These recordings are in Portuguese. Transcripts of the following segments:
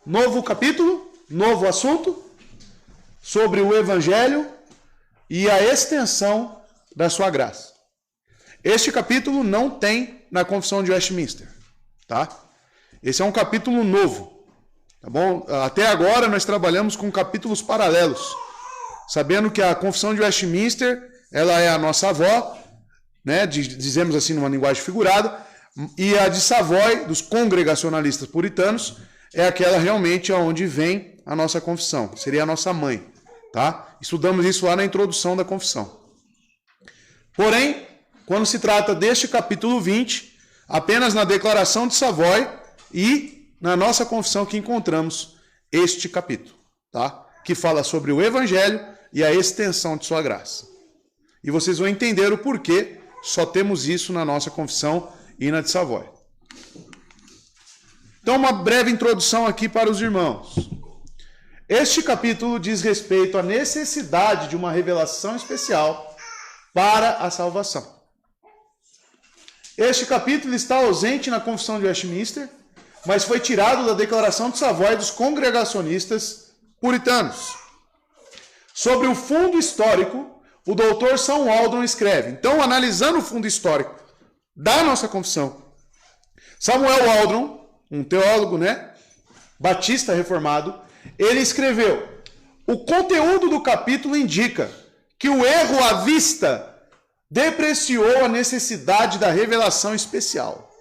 Novo capítulo, novo assunto, sobre o Evangelho e a extensão da sua graça. Este capítulo não tem na Confissão de Westminster, tá? Esse é um capítulo novo, tá bom? Até agora nós trabalhamos com capítulos paralelos, sabendo que a Confissão de Westminster, ela é a nossa avó, né? Dizemos assim numa linguagem figurada, e a de Savoy, dos congregacionalistas puritanos, é aquela realmente onde vem a nossa confissão, seria a nossa mãe, tá? Estudamos isso lá na introdução da confissão. Porém, quando se trata deste capítulo 20, apenas na declaração de Savoy e na nossa confissão que encontramos este capítulo, tá? Que fala sobre o Evangelho e a extensão de sua graça. E vocês vão entender o porquê só temos isso na nossa confissão e na de Savoy. Então, uma breve introdução aqui para os irmãos. Este capítulo diz respeito à necessidade de uma revelação especial para a salvação. Este capítulo está ausente na Confissão de Westminster, mas foi tirado da Declaração de Savoy dos congregacionistas puritanos. Sobre o fundo histórico, o doutor São Aldrin escreve. Então, analisando o fundo histórico da nossa confissão, Samuel Aldrin, um teólogo, né, batista reformado, ele escreveu: o conteúdo do capítulo indica que o erro à vista depreciou a necessidade da revelação especial.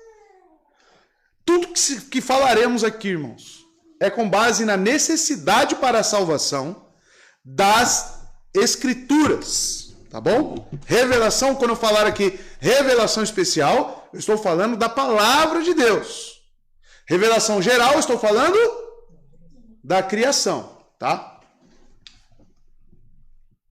Tudo que falaremos aqui, irmãos, é com base na necessidade para a salvação das Escrituras, tá bom? Revelação, quando eu falar aqui revelação especial, eu estou falando da palavra de Deus. Revelação geral, eu estou falando da criação, tá?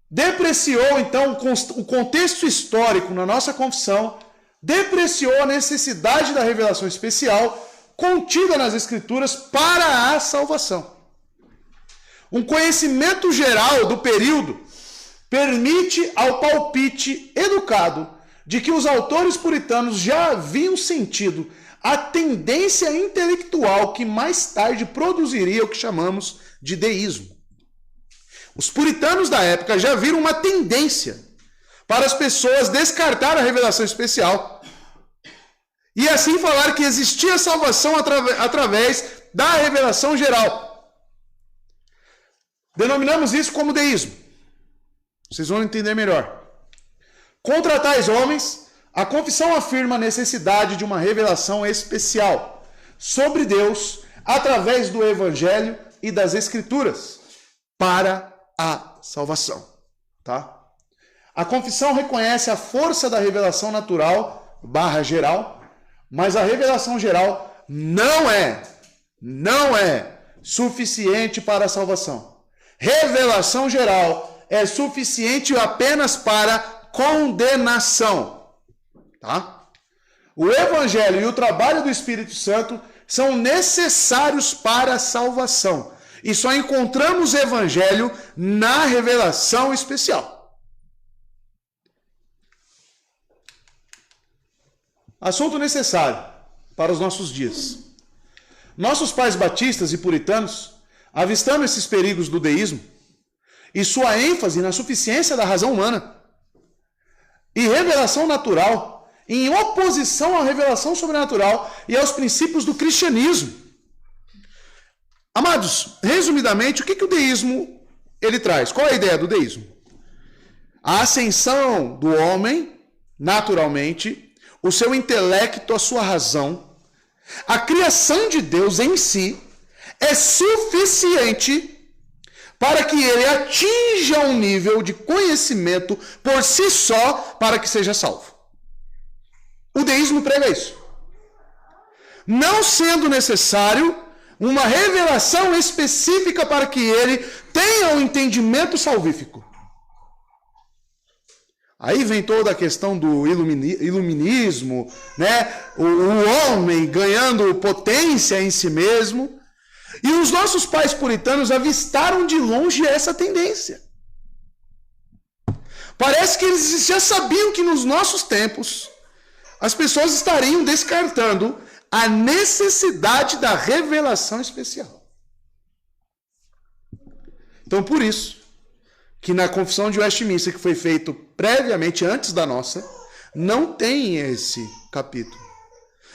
Depreciou, então, o contexto histórico na nossa confissão, depreciou a necessidade da revelação especial contida nas Escrituras para a salvação. Um conhecimento geral do período permite ao palpite educado de que os autores puritanos já haviam sentido a tendência intelectual que mais tarde produziria o que chamamos de deísmo. Os puritanos da época já viram uma tendência para as pessoas descartar a revelação especial e assim falar que existia salvação através da revelação geral. Denominamos isso como deísmo. Vocês vão entender melhor. Contra tais homens, a confissão afirma a necessidade de uma revelação especial sobre Deus através do Evangelho e das Escrituras para a salvação, tá? A confissão reconhece a força da revelação natural / geral, mas a revelação geral não é suficiente para a salvação. Revelação geral é suficiente apenas para condenação, tá? O Evangelho e o trabalho do Espírito Santo são necessários para a salvação. E só encontramos Evangelho na revelação especial. Assunto necessário para os nossos dias. Nossos pais batistas e puritanos, avistando esses perigos do deísmo e sua ênfase na suficiência da razão humana e revelação natural, em oposição à revelação sobrenatural e aos princípios do cristianismo. Amados, resumidamente, o que o deísmo ele traz? Qual é a ideia do deísmo? A ascensão do homem, naturalmente, o seu intelecto, a sua razão, a criação de Deus em si, é suficiente para que ele atinja um nível de conhecimento por si só para que seja salvo. O deísmo prega isso. Não sendo necessário uma revelação específica para que ele tenha um entendimento salvífico. Aí vem toda a questão do iluminismo, né? O homem ganhando potência em si mesmo. E os nossos pais puritanos avistaram de longe essa tendência. Parece que eles já sabiam que nos nossos tempos as pessoas estariam descartando a necessidade da revelação especial. Então, por isso, que na Confissão de Westminster, que foi feito previamente, antes da nossa, não tem esse capítulo.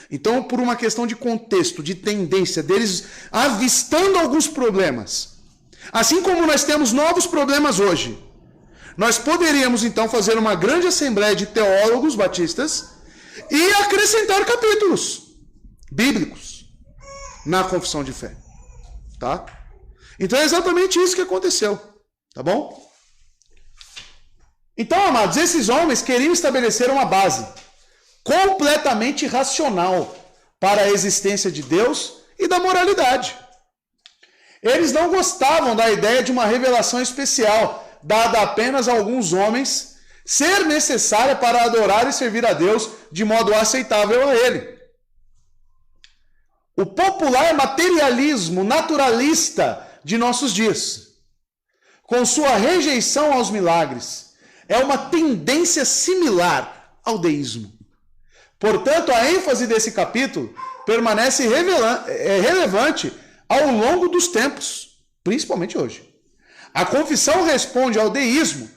Então, por uma questão de contexto, de tendência, deles avistando alguns problemas, assim como nós temos novos problemas hoje, nós poderíamos então fazer uma grande assembleia de teólogos batistas e acrescentar capítulos bíblicos na confissão de fé, tá? Então é exatamente isso que aconteceu, tá bom? Então, amados, esses homens queriam estabelecer uma base completamente racional para a existência de Deus e da moralidade. Eles não gostavam da ideia de uma revelação especial, dada apenas a alguns homens, ser necessária para adorar e servir a Deus de modo aceitável a Ele. O popular materialismo naturalista de nossos dias, com sua rejeição aos milagres, é uma tendência similar ao deísmo. Portanto, a ênfase desse capítulo permanece relevante ao longo dos tempos, principalmente hoje. A confissão responde ao deísmo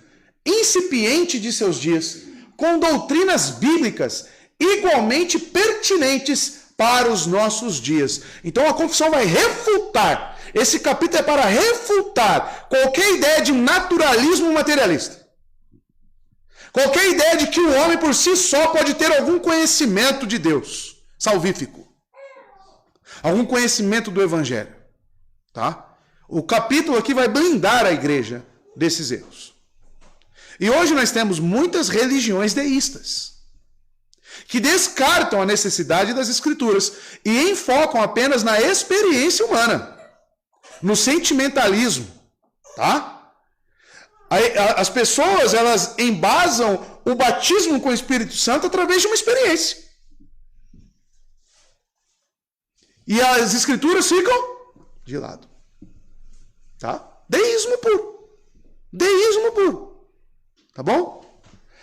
incipiente de seus dias, com doutrinas bíblicas igualmente pertinentes para os nossos dias. Então a confissão vai refutar. Esse capítulo é para refutar qualquer ideia de naturalismo materialista. Qualquer ideia de que o homem por si só pode ter algum conhecimento de Deus salvífico. Algum conhecimento do Evangelho. Tá? O capítulo aqui vai blindar a igreja desses erros. E hoje nós temos muitas religiões deístas que descartam a necessidade das Escrituras e enfocam apenas na experiência humana, no sentimentalismo. Tá? As pessoas, elas embasam o batismo com o Espírito Santo através de uma experiência. E as Escrituras ficam de lado. Tá? Deísmo puro. Deísmo puro. Tá bom?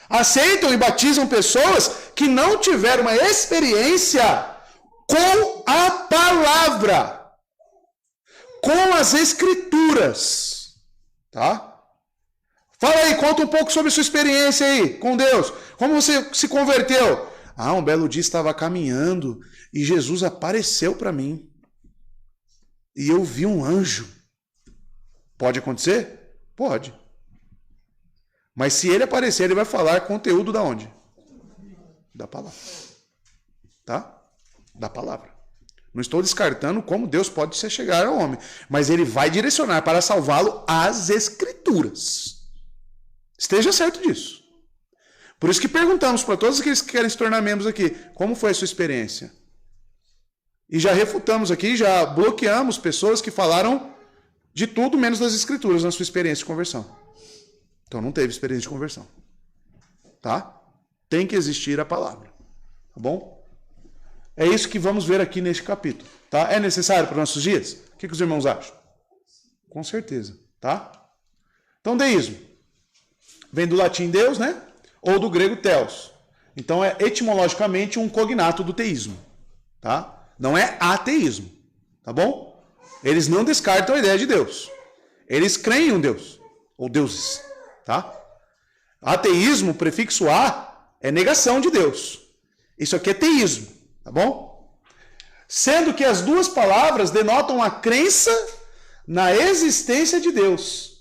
Aceitam e batizam pessoas que não tiveram uma experiência com a palavra, com as Escrituras. Tá? Fala aí, conta um pouco sobre a sua experiência aí com Deus. Como você se converteu? Ah, um belo dia estava caminhando e Jesus apareceu para mim. E eu vi um anjo. Pode acontecer? Pode. Mas se ele aparecer, ele vai falar conteúdo da onde? Da palavra. Tá? Da palavra. Não estou descartando como Deus pode se chegar ao homem. Mas ele vai direcionar para salvá-lo às Escrituras. Esteja certo disso. Por isso que perguntamos para todos aqueles que querem se tornar membros aqui, como foi a sua experiência? E já refutamos aqui, já bloqueamos pessoas que falaram de tudo menos das Escrituras na sua experiência de conversão. Então não teve experiência de conversão. Tá? Tem que existir a palavra. Tá bom? É isso que vamos ver aqui neste capítulo. Tá? É necessário para nossos dias? O que os irmãos acham? Com certeza. Tá? Então, deísmo. Vem do latim Deus, né? Ou do grego theos. Então é etimologicamente um cognato do teísmo. Tá? Não é ateísmo. Tá bom? Eles não descartam a ideia de Deus. Eles creem em um Deus. Ou deuses. Tá? Ateísmo, prefixo a, é negação de Deus. Isso aqui é teísmo. Tá bom? Sendo que as duas palavras denotam a crença na existência de Deus.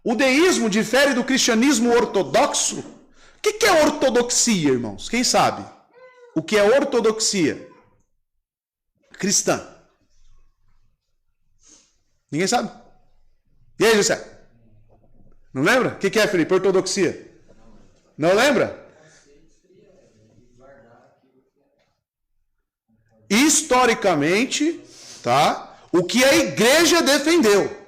O deísmo difere do cristianismo ortodoxo. O que é ortodoxia, irmãos? Quem sabe? O que é ortodoxia? Cristã. Ninguém sabe? E aí, José? Não lembra? O que é, Felipe? Ortodoxia? Não lembra? Historicamente, tá? O que a igreja defendeu.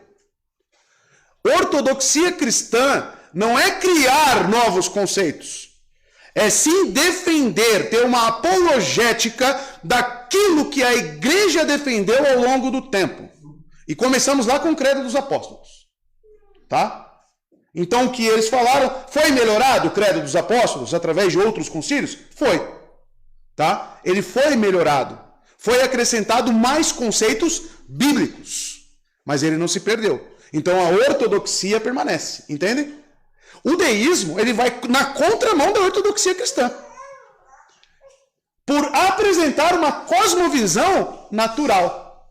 Ortodoxia cristã não é criar novos conceitos. É sim defender, ter uma apologética daquilo que a igreja defendeu ao longo do tempo. E começamos lá com o credo dos apóstolos. Tá? Então o que eles falaram, foi melhorado o credo dos apóstolos através de outros concílios? Foi. Tá? Ele foi melhorado. Foi acrescentado mais conceitos bíblicos. Mas ele não se perdeu. Então a ortodoxia permanece, entendem? O deísmo, ele vai na contramão da ortodoxia cristã. Por apresentar uma cosmovisão natural.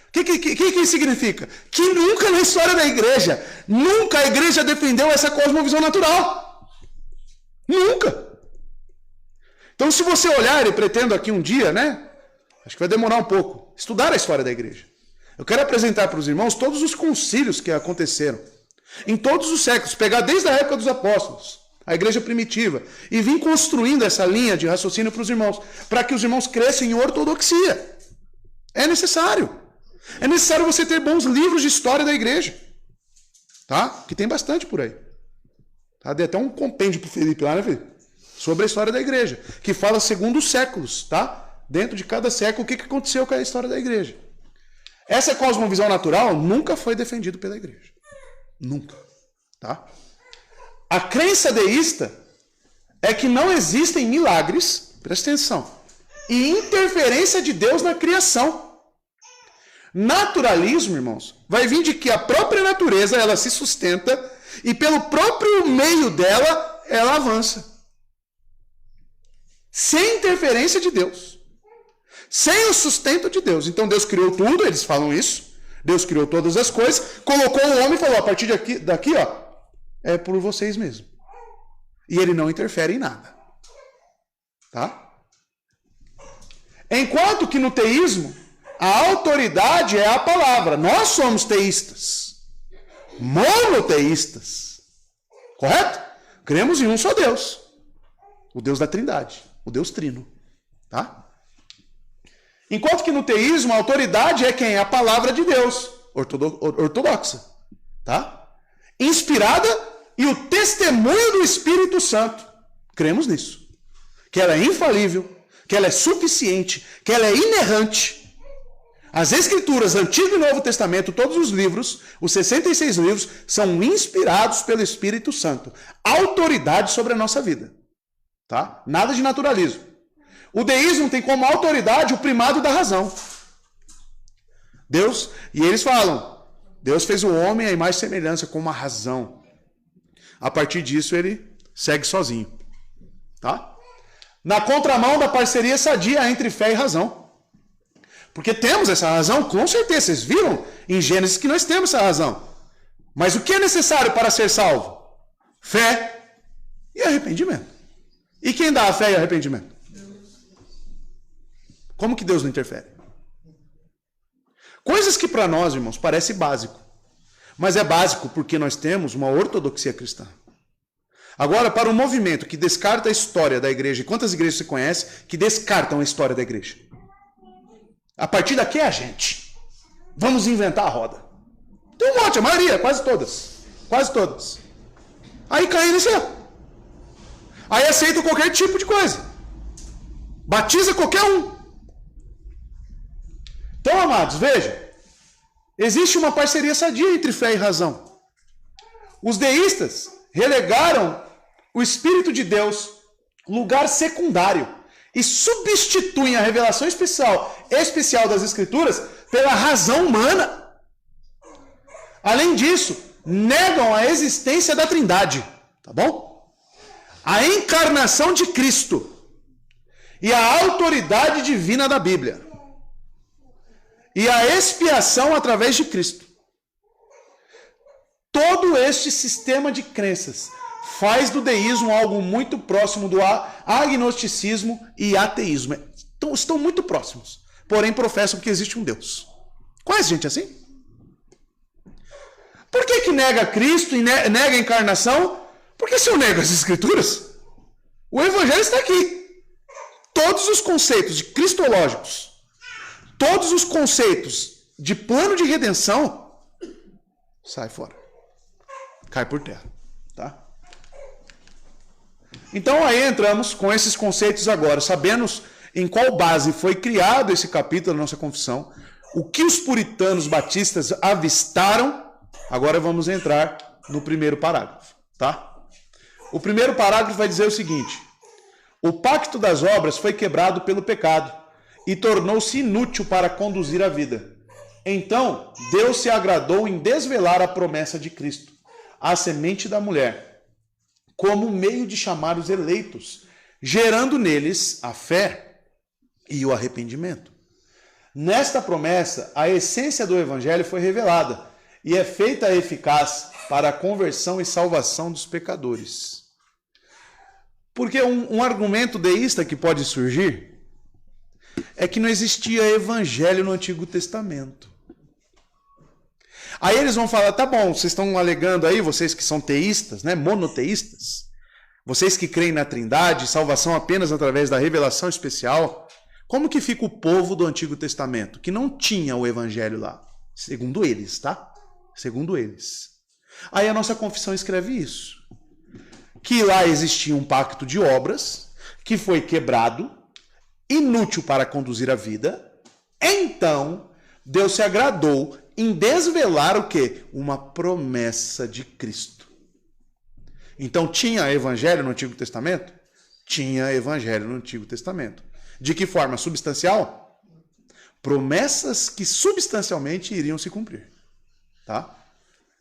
O que significa? Que nunca na história da igreja, nunca a igreja defendeu essa cosmovisão natural. Nunca. Então, se você olhar, e pretendo aqui um dia, né? Acho que vai demorar um pouco, estudar a história da igreja. Eu quero apresentar para os irmãos todos os concílios que aconteceram. Em todos os séculos, pegar desde a época dos apóstolos, a igreja primitiva, e vir construindo essa linha de raciocínio para os irmãos, para que os irmãos cresçam em ortodoxia. É necessário. É necessário você ter bons livros de história da igreja. Tá? Que tem bastante por aí. Tá? Dei até um compêndio para o Felipe lá, né, Felipe? Sobre a história da igreja, que fala segundo os séculos, tá? Dentro de cada século, o que aconteceu com a história da igreja. Essa cosmovisão natural nunca foi defendida pela igreja. Nunca. Tá? A crença deísta é que não existem milagres, presta atenção, e interferência de Deus na criação. Naturalismo, irmãos, vai vir de que a própria natureza ela se sustenta e pelo próprio meio dela ela avança. Sem interferência de Deus. Sem o sustento de Deus. Então Deus criou tudo, eles falam isso. Deus criou todas as coisas, colocou o homem e falou, a partir daqui, ó, é por vocês mesmos. E ele não interfere em nada. Tá? Enquanto que no teísmo, a autoridade é a palavra. Nós somos teístas. Monoteístas. Correto? Cremos em um só Deus. O Deus da Trindade. O Deus Trino. Tá? Enquanto que no teísmo, a autoridade é quem? A palavra de Deus. Ortodoxa. Tá? Inspirada e o testemunho do Espírito Santo. Cremos nisso. Que ela é infalível, que ela é suficiente, que ela é inerrante. As Escrituras, Antigo e Novo Testamento, todos os livros, os 66 livros, são inspirados pelo Espírito Santo. Autoridade sobre a nossa vida. Tá? Nada de naturalismo. O deísmo tem como autoridade o primado da razão. Deus, e eles falam, Deus fez o homem à imagem e semelhança com uma razão. A partir disso ele segue sozinho. Tá? Na contramão da parceria sadia entre fé e razão. Porque temos essa razão, com certeza. Vocês viram em Gênesis que nós temos essa razão. Mas o que é necessário para ser salvo? Fé e arrependimento. E quem dá a fé e arrependimento? Como que Deus não interfere? Coisas que para nós, irmãos, parece básico. Mas é básico porque nós temos uma ortodoxia cristã. Agora, para um movimento que descarta a história da igreja, quantas igrejas você conhece que descartam a história da igreja? A partir daqui é a gente. Vamos inventar a roda. Tem um monte, a maioria, quase todas. Quase todas. Aí caem nesse erro. Aí aceitam qualquer tipo de coisa. Batiza qualquer um. Então, amados, veja. Existe uma parceria sadia entre fé e razão. Os deístas relegaram o Espírito de Deus lugar secundário e substituem a revelação especial das Escrituras pela razão humana. Além disso, negam a existência da Trindade. Tá bom? A encarnação de Cristo e a autoridade divina da Bíblia. E a expiação através de Cristo. Todo este sistema de crenças faz do deísmo algo muito próximo do agnosticismo e ateísmo. Estão muito próximos, porém professam que existe um Deus. Conhece gente assim? Por que nega Cristo e nega a encarnação? Porque se eu nego as Escrituras, o Evangelho está aqui. Todos os conceitos cristológicos, todos os conceitos de plano de redenção, sai fora. Cai por terra. Tá? Então aí entramos com esses conceitos agora. Sabemos em qual base foi criado esse capítulo da nossa confissão, o que os puritanos batistas avistaram. Agora vamos entrar no primeiro parágrafo. Tá? O primeiro parágrafo vai dizer o seguinte: o pacto das obras foi quebrado pelo pecado e tornou-se inútil para conduzir a vida. Então, Deus se agradou em desvelar a promessa de Cristo, a semente da mulher, como meio de chamar os eleitos, gerando neles a fé e o arrependimento. Nesta promessa, a essência do evangelho foi revelada e é feita eficaz para a conversão e salvação dos pecadores. Porque um argumento deísta que pode surgir é que não existia evangelho no Antigo Testamento. Aí eles vão falar, tá bom, vocês estão alegando aí, vocês que são teístas, né, monoteístas, vocês que creem na Trindade, salvação apenas através da revelação especial, como que fica o povo do Antigo Testamento, que não tinha o evangelho lá? Segundo eles, tá? Segundo eles. Aí a nossa confissão escreve isso. Que lá existia um pacto de obras, que foi quebrado, inútil para conduzir a vida. Então, Deus se agradou em desvelar o quê? Uma promessa de Cristo. Então, tinha evangelho no Antigo Testamento? Tinha evangelho no Antigo Testamento. De que forma? Substancial? Promessas que substancialmente iriam se cumprir. Tá?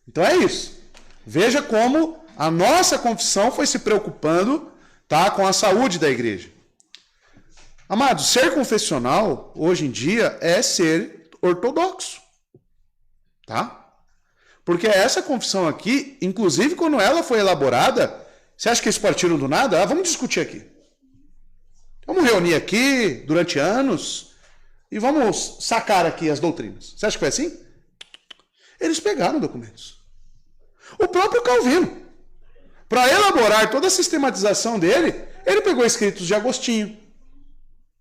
Então é isso. Veja como a nossa confissão foi se preocupando, tá, com a saúde da igreja. Amados, ser confessional, hoje em dia, é ser ortodoxo. Tá? Porque essa confissão aqui, inclusive quando ela foi elaborada, você acha que eles partiram do nada? Vamos discutir aqui. Vamos reunir aqui durante anos e vamos sacar aqui as doutrinas. Você acha que foi assim? Eles pegaram documentos. O próprio Calvino, para elaborar toda a sistematização dele, ele pegou escritos de Agostinho.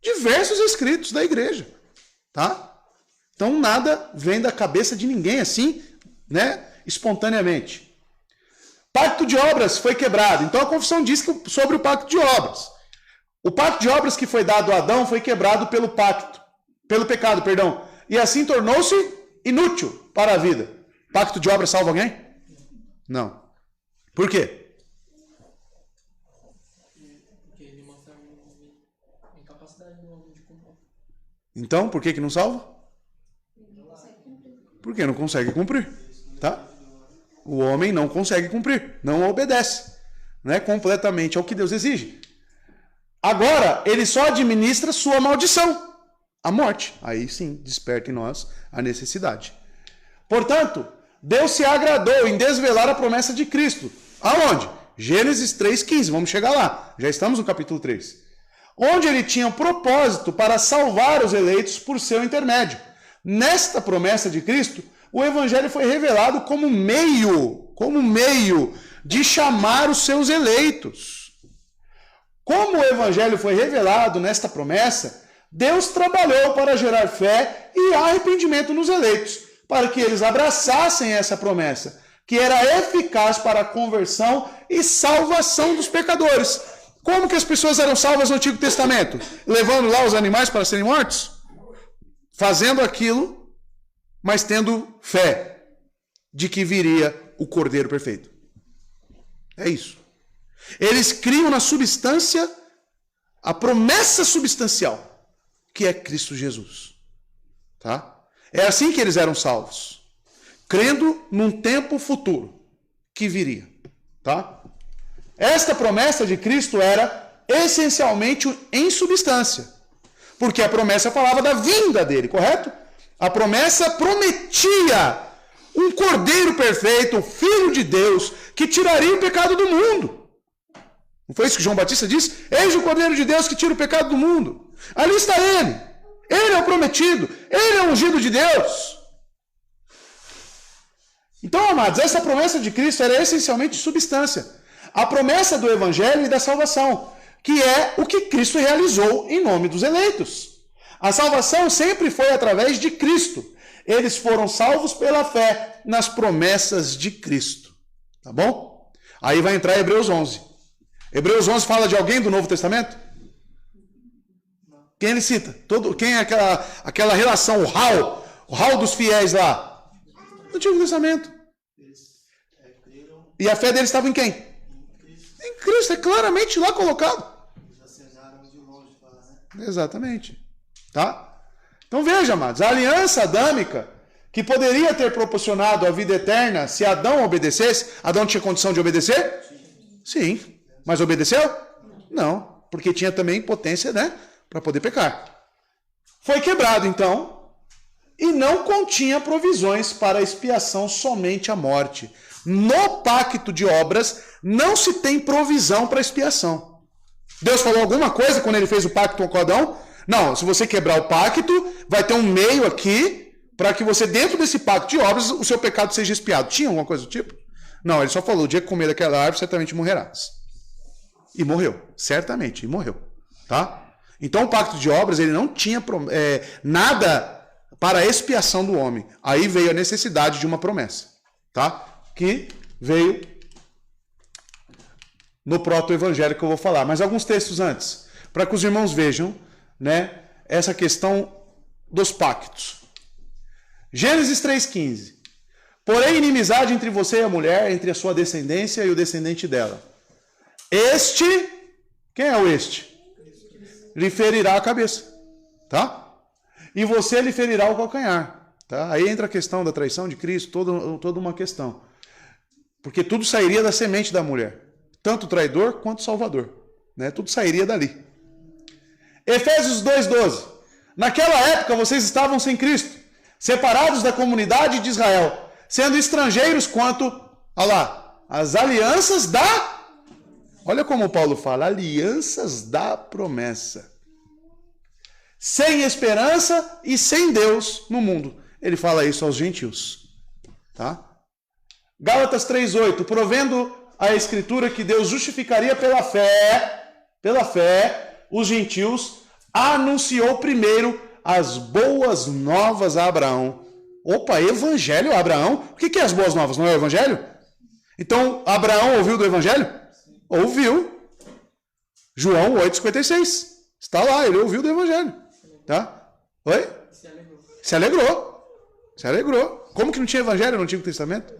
Diversos escritos da igreja. Tá? Então nada vem da cabeça de ninguém assim, né, espontaneamente. Pacto de obras foi quebrado. Então a confissão diz que sobre o pacto de obras. O pacto de obras que foi dado a Adão foi quebrado pelo pecado, perdão. E assim tornou-se inútil para a vida. Pacto de obras salva alguém? Não. Por quê? Porque ele mostra a incapacidade do homem de cumprir. Então, por que não salva? Porque não consegue cumprir. Tá? O homem não consegue cumprir, não obedece, né, completamente ao que Deus exige. Agora, ele só administra sua maldição, a morte. Aí sim, desperta em nós a necessidade. Portanto, Deus se agradou em desvelar a promessa de Cristo. Aonde? Gênesis 3,15, vamos chegar lá. Já estamos no capítulo 3. Onde ele tinha um propósito para salvar os eleitos por seu intermédio. Nesta promessa de Cristo, o evangelho foi revelado como meio de chamar os seus eleitos. Como o evangelho foi revelado nesta promessa, Deus trabalhou para gerar fé e arrependimento nos eleitos, para que eles abraçassem essa promessa, que era eficaz para a conversão e salvação dos pecadores. Como que as pessoas eram salvas no Antigo Testamento? Levando lá os animais para serem mortos? Fazendo aquilo, mas tendo fé de que viria o Cordeiro perfeito. É isso. Eles criam na substância a promessa substancial, que é Cristo Jesus. Tá? É assim que eles eram salvos. Crendo num tempo futuro que viria. Tá? Esta promessa de Cristo era essencialmente em substância. Porque a promessa falava da vinda dele, correto? A promessa prometia um Cordeiro perfeito, o Filho de Deus, que tiraria o pecado do mundo. Não foi isso que João Batista disse? Eis o Cordeiro de Deus que tira o pecado do mundo. Ali está ele. Ele é o prometido. Ele é o ungido de Deus. Então, amados, essa promessa de Cristo era essencialmente substância. A promessa do Evangelho e da salvação, que é o que Cristo realizou em nome dos eleitos. A salvação sempre foi através de Cristo. Eles foram salvos pela fé nas promessas de Cristo. Tá bom? Aí vai entrar Hebreus 11. Hebreus 11 fala de alguém do Novo Testamento? Quem ele cita? Quem é aquela relação, o hall dos fiéis lá? Do Antigo Testamento. E a fé deles estava em quem? Em Cristo, é claramente lá colocado. Exatamente. Tá? Então veja, amados, a aliança adâmica que poderia ter proporcionado a vida eterna se Adão obedecesse. Adão tinha condição de obedecer? Sim. Mas obedeceu? Não. Porque tinha também potência, né? Para poder pecar. Foi quebrado, então, e não continha provisões para expiação, somente a morte. No pacto de obras, não se tem provisão para expiação. Deus falou alguma coisa quando ele fez o pacto com Adão? Não, se você quebrar o pacto, vai ter um meio aqui para que você, dentro desse pacto de obras, o seu pecado seja expiado. Tinha alguma coisa do tipo? Não, ele só falou, o dia que comer daquela árvore, certamente morrerás. E morreu, certamente, e morreu. Tá? Então o pacto de obras, ele não tinha nada para a expiação do homem. Aí veio a necessidade de uma promessa. Tá? Que veio no proto-evangelho que eu vou falar. Mas alguns textos antes, para que os irmãos vejam, né, essa questão dos pactos. Gênesis 3,15. Porém, inimizade entre você e a mulher, entre a sua descendência e o descendente dela. Este, quem é o este? Lhe ferirá a cabeça, tá? E você lhe ferirá o calcanhar, tá? Aí entra a questão da traição de Cristo, toda uma questão. Porque tudo sairia da semente da mulher. Tanto o traidor quanto o salvador, né? Tudo sairia dali. Efésios 2,12. Naquela época vocês estavam sem Cristo, separados da comunidade de Israel, sendo estrangeiros quanto, olha lá, as alianças da... Olha como Paulo fala, alianças da promessa. Sem esperança e sem Deus no mundo. Ele fala isso aos gentios. Tá? Gálatas 3,8. Provendo a Escritura que Deus justificaria pela fé, os gentios, anunciou primeiro as boas novas a Abraão. Opa, evangelho a Abraão? O que é as boas novas? Não é o evangelho? Então, Abraão ouviu do evangelho? Ouviu. João 8,56. Está lá, ele ouviu do evangelho. Tá? Oi? Se alegrou. Se alegrou. Como que não tinha evangelho no Antigo Testamento?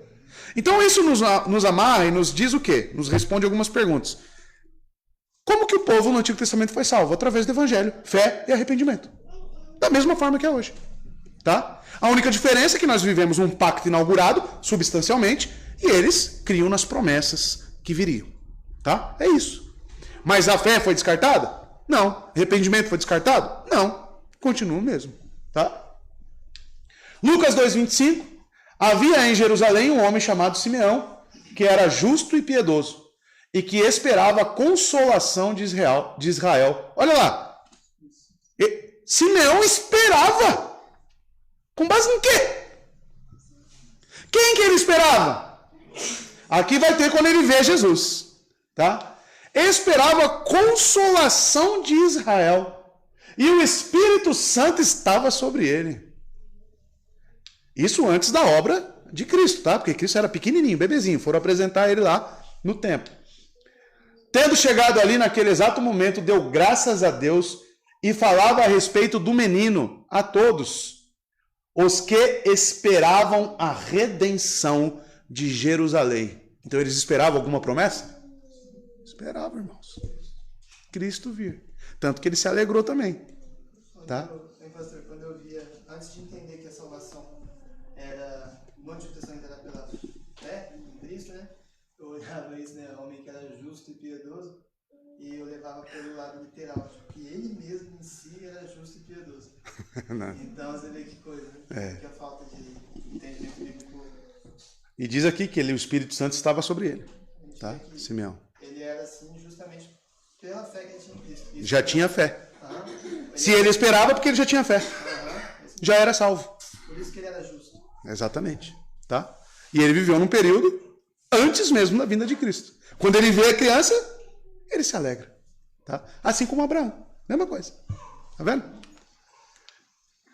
Então isso nos amarra e nos diz o quê? Nos responde algumas perguntas. Como que o povo no Antigo Testamento foi salvo? Através do evangelho, fé e arrependimento. Da mesma forma que é hoje. Tá? A única diferença é que nós vivemos um pacto inaugurado, substancialmente, e eles criam nas promessas que viriam. Tá? É isso. Mas a fé foi descartada? Não. Arrependimento foi descartado? Não. Continua o mesmo. Tá? Lucas 2,25. Havia em Jerusalém um homem chamado Simeão, que era justo e piedoso, e que esperava a consolação de Israel. Olha lá. Simeão esperava. Com base em quê? Quem que ele esperava? Aqui vai ter quando ele vê Jesus. Tá? Esperava a consolação de Israel. E o Espírito Santo estava sobre ele. Isso antes da obra de Cristo, tá? Porque Cristo era pequenininho, bebezinho. Foram apresentar ele lá no templo. Tendo chegado ali naquele exato momento, deu graças a Deus e falava a respeito do menino a todos os que esperavam a redenção de Jerusalém. Então eles esperavam alguma promessa? Esperavam, irmãos. Cristo vir. Tanto que ele se alegrou também. Tá? Pastor, quando eu via, antes de entender que a salvação era, no Antigo Testamento era pela fé em Cristo, né? Eu olhava isso, né? Homem que era justo e piedoso, e eu levava pelo lado literal, tipo, que ele mesmo em si era justo e piedoso. Então você vê que coisa, né? Que a falta de entendimento bíblico. E diz aqui que o Espírito Santo estava sobre ele. Tá? Simeão. Ele era assim justamente pela fé que ele tinha em Cristo. Já tinha fé. Se ele esperava, porque ele já tinha fé. Já era salvo. Por isso que ele era justo. Exatamente. Tá? E ele viveu num período antes mesmo da vinda de Cristo. Quando ele vê a criança, ele se alegra. Tá? Assim como Abraão. Mesma coisa. Tá vendo?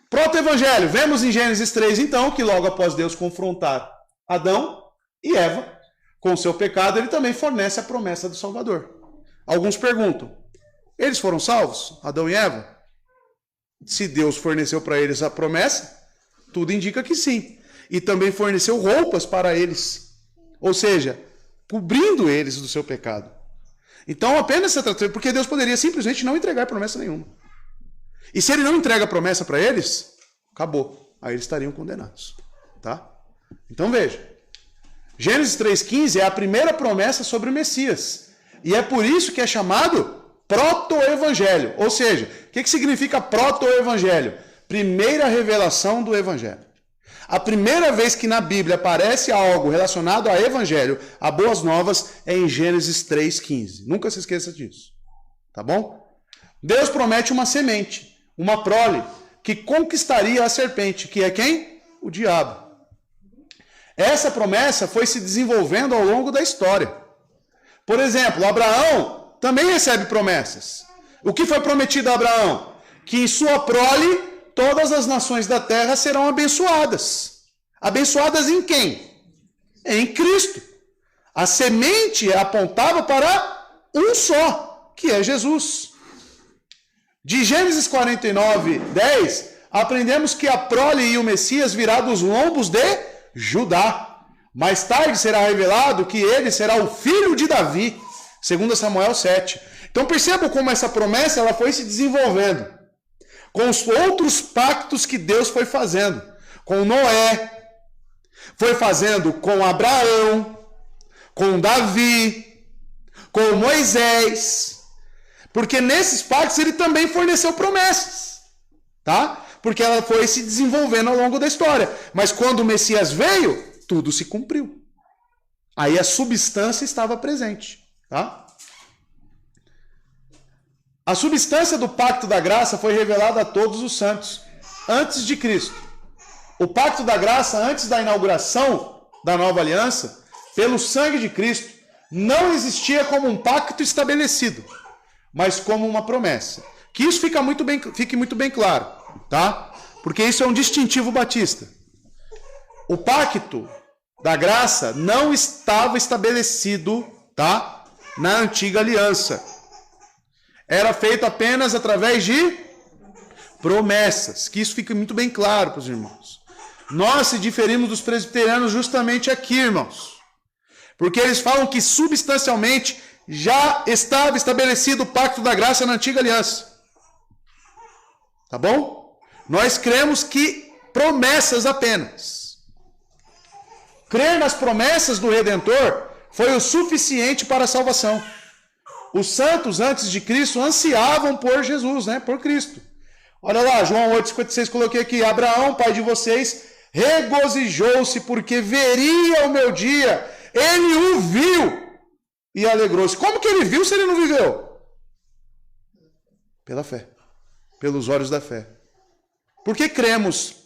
Proto-evangelho. Vemos em Gênesis 3, então, que logo após Deus confrontar Adão e Eva com o seu pecado, ele também fornece a promessa do Salvador. Alguns perguntam, eles foram salvos, Adão e Eva? Se Deus forneceu para eles a promessa, tudo indica que sim. E também forneceu roupas para eles. Ou seja, cobrindo eles do seu pecado. Então apenas se trata, porque Deus poderia simplesmente não entregar promessa nenhuma. E se ele não entrega a promessa para eles, acabou. Aí eles estariam condenados. Tá? Então veja. Gênesis 3,15 é a primeira promessa sobre o Messias. E é por isso que é chamado proto-evangelho. Ou seja, o que significa proto-evangelho? Primeira revelação do evangelho. A primeira vez que na Bíblia aparece algo relacionado a evangelho, a boas novas, é em Gênesis 3,15. Nunca se esqueça disso. Tá bom? Deus promete uma semente, uma prole, que conquistaria a serpente, que é quem? O diabo. Essa promessa foi se desenvolvendo ao longo da história. Por exemplo, Abraão também recebe promessas. O que foi prometido a Abraão? Que em sua prole todas as nações da terra serão abençoadas. Abençoadas em quem? Em Cristo. A semente apontava para um só, que é Jesus. De Gênesis 49, 10, aprendemos que a prole e o Messias virá dos lombos de Judá. Mais tarde será revelado que ele será o filho de Davi, segundo Samuel 7. Então percebam como essa promessa ela foi se desenvolvendo com os outros pactos que Deus foi fazendo. Com Noé, foi fazendo com Abraão, com Davi, com Moisés. Porque nesses pactos ele também forneceu promessas. Tá? Porque ela foi se desenvolvendo ao longo da história. Mas quando o Messias veio, tudo se cumpriu. Aí a substância estava presente. Tá? A substância do pacto da graça foi revelada a todos os santos, antes de Cristo. O pacto da graça, antes da inauguração da nova aliança, pelo sangue de Cristo, não existia como um pacto estabelecido, mas como uma promessa. Que isso fique muito bem claro, tá? Porque isso é um distintivo batista. O pacto da graça não estava estabelecido, tá? Na antiga aliança. Era feito apenas através de promessas. Que isso fique muito bem claro para os irmãos. Nós se diferimos dos presbiterianos justamente aqui, irmãos. Porque eles falam que substancialmente já estava estabelecido o pacto da graça na antiga aliança. Tá bom? Nós cremos que promessas apenas. Crer nas promessas do Redentor foi o suficiente para a salvação. Os santos antes de Cristo ansiavam por Jesus, né? Por Cristo. Olha lá, João 8,56, coloquei aqui. Abraão, pai de vocês, regozijou-se porque veria o meu dia. Ele o viu e alegrou-se. Como que ele viu se ele não viveu? Pela fé. Pelos olhos da fé. Porque cremos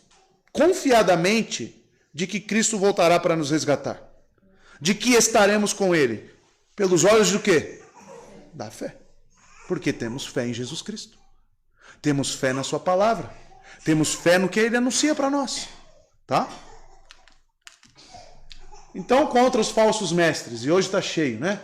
confiadamente de que Cristo voltará para nos resgatar. De que estaremos com ele. Pelos olhos do quê? Da fé. Porque temos fé em Jesus Cristo. Temos fé na sua palavra. Temos fé no que ele anuncia para nós. Tá? Então, contra os falsos mestres, e hoje está cheio, né?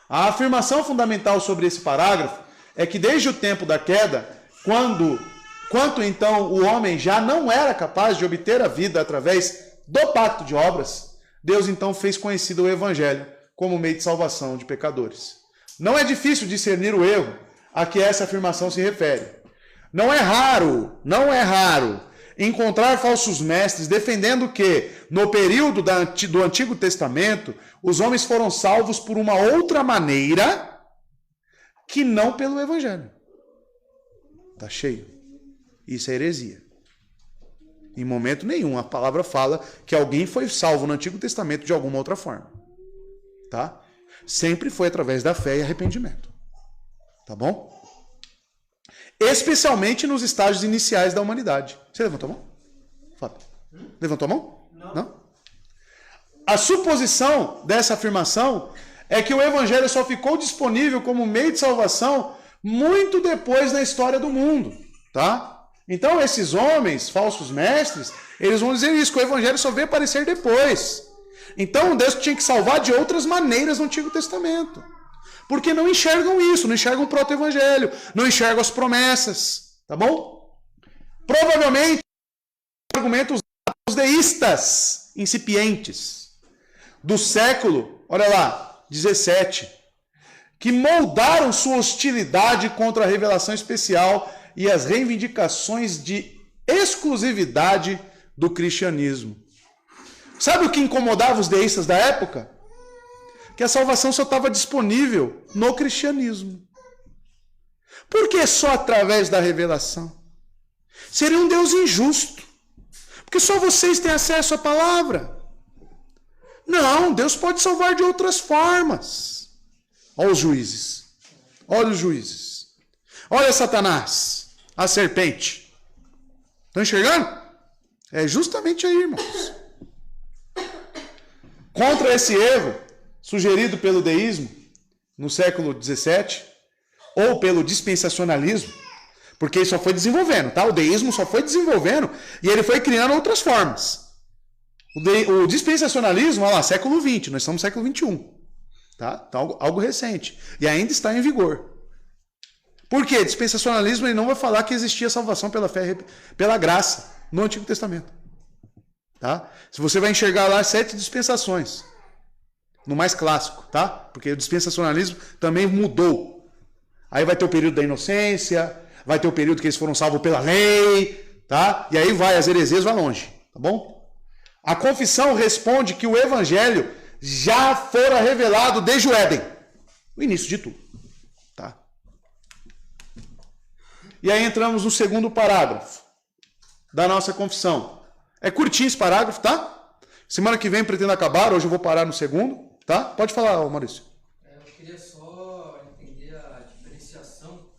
A afirmação fundamental sobre esse parágrafo é que desde o tempo da queda, quanto então o homem já não era capaz de obter a vida através do pacto de obras, Deus então fez conhecido o Evangelho como meio de salvação de pecadores. Não é difícil discernir o erro a que essa afirmação se refere. Não é raro encontrar falsos mestres defendendo que, no período do Antigo Testamento, os homens foram salvos por uma outra maneira que não pelo Evangelho. Está cheio. Isso é heresia. Em momento nenhum a palavra fala que alguém foi salvo no Antigo Testamento de alguma outra forma. Tá? Sempre foi através da fé e arrependimento. Tá bom? Especialmente nos estágios iniciais da humanidade. Você levantou a mão? Fábio. Levantou a mão? Não? A suposição dessa afirmação é que o Evangelho só ficou disponível como meio de salvação muito depois na história do mundo. Tá? Então esses homens, falsos mestres, eles vão dizer isso, que o Evangelho só veio aparecer depois. Então Deus tinha que salvar de outras maneiras no Antigo Testamento. Porque não enxergam isso, não enxergam o proto-evangelho, não enxergam as promessas. Tá bom? Provavelmente, argumentos deístas incipientes do século, olha lá, 17, que moldaram sua hostilidade contra a revelação especial e as reivindicações de exclusividade do cristianismo. Sabe o que incomodava os deístas da época? Que a salvação só estava disponível no cristianismo. Por que só através da revelação? Seria um Deus injusto. Porque só vocês têm acesso à palavra. Não, Deus pode salvar de outras formas. Olha os juízes. Olha os juízes. Olha Satanás, a serpente. Estão enxergando? É justamente aí, irmãos. Contra esse erro sugerido pelo deísmo no século XVII, ou pelo dispensacionalismo, porque ele só foi desenvolvendo, tá? O deísmo só foi desenvolvendo e ele foi criando outras formas. O dispensacionalismo, olha lá, século XX, nós estamos no século XXI. Tá? Então, algo recente. E ainda está em vigor. Por quê? Dispensacionalismo ele não vai falar que existia salvação pela fé, pela graça, no Antigo Testamento. Tá? Se você vai enxergar lá 7 dispensações, no mais clássico, tá? Porque o dispensacionalismo também mudou. Aí vai ter o período da inocência, vai ter o período que eles foram salvos pela lei, tá? E aí vai, as heresias vai longe, tá bom? A confissão responde que o evangelho já fora revelado desde o Éden, o início de tudo, tá? E aí entramos no segundo parágrafo da nossa confissão. É curtinho esse parágrafo, tá? Semana que vem pretendo acabar, hoje eu vou parar no segundo, tá? Pode falar, Maurício. Eu queria só entender a diferenciação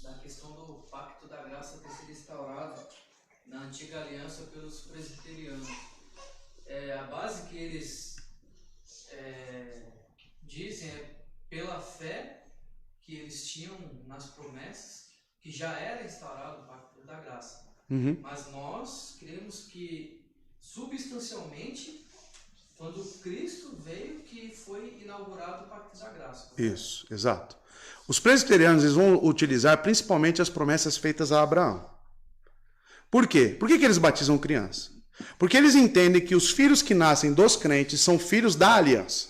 da questão do pacto da graça ter sido instaurado na antiga aliança pelos presbiterianos. A base que eles dizem é pela fé que eles tinham nas promessas, que já era instaurado o pacto da graça. Uhum. Mas nós cremos que substancialmente, quando Cristo veio, que foi inaugurado o pacto da graça. Isso, exato. Os presbiterianos eles vão utilizar principalmente as promessas feitas a Abraão. Por quê? Por que eles batizam criança? Porque eles entendem que os filhos que nascem dos crentes são filhos da aliança.